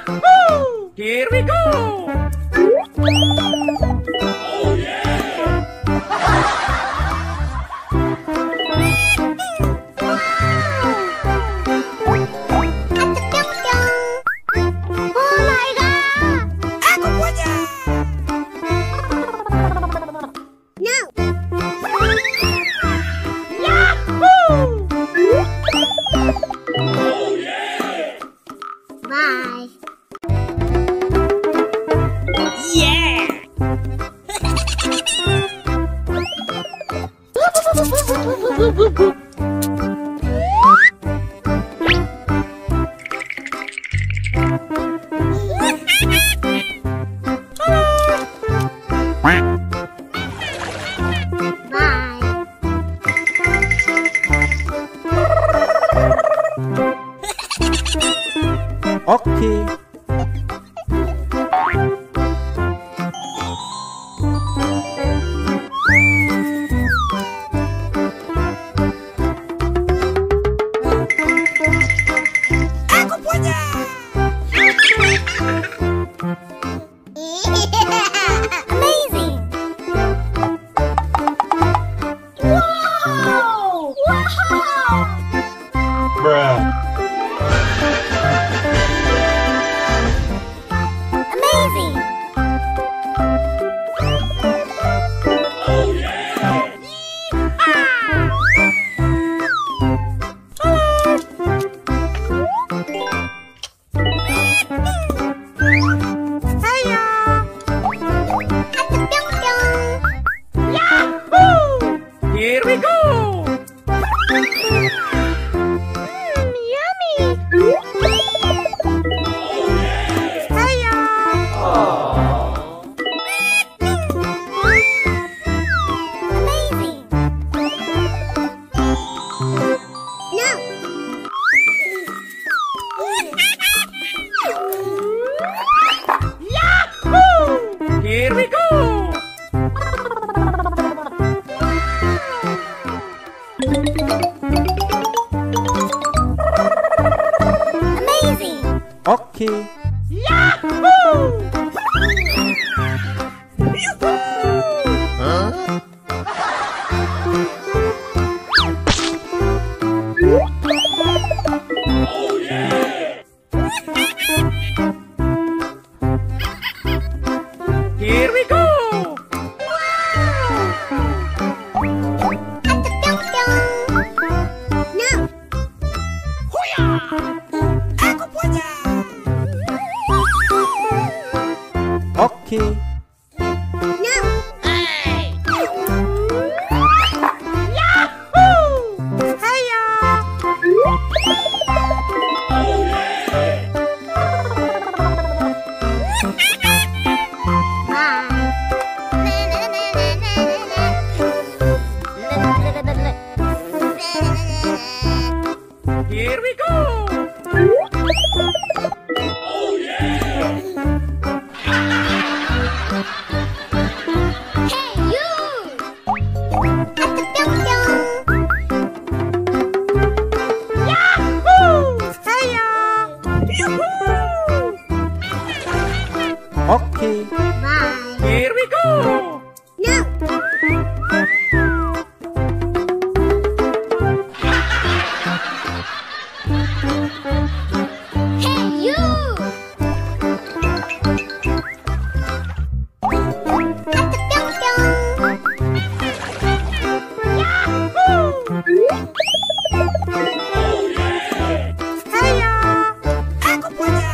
Yahoo! Here we go! Oh yeah! Oke. Aku punya. Amazing. Wow. Wow. Bruh. Amazing. Oh yeah. Here we go! Yummy! Hiya! Amazing! No! Yahoo! Here we go! Amazing! Oke. Yahoo! Oh yeah! Here we go! No! Huya! Aku punya! Oke. No! Hey! Yahoo! Hiya! Oh yeah! Here we go! Oh yeah! Hey you! Yahoo! Hiya! Yoo-hoo! Oke. Bye. Here we go! No! Hey you! Hiya! Aku punya!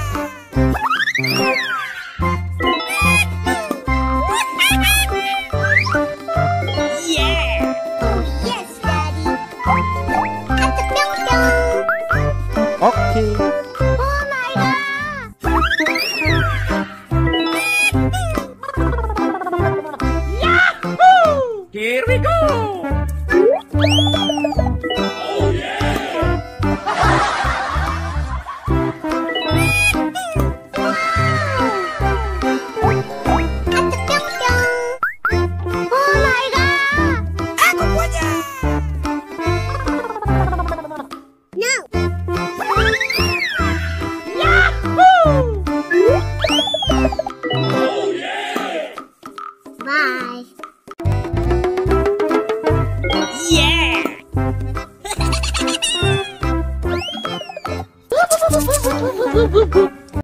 Bye.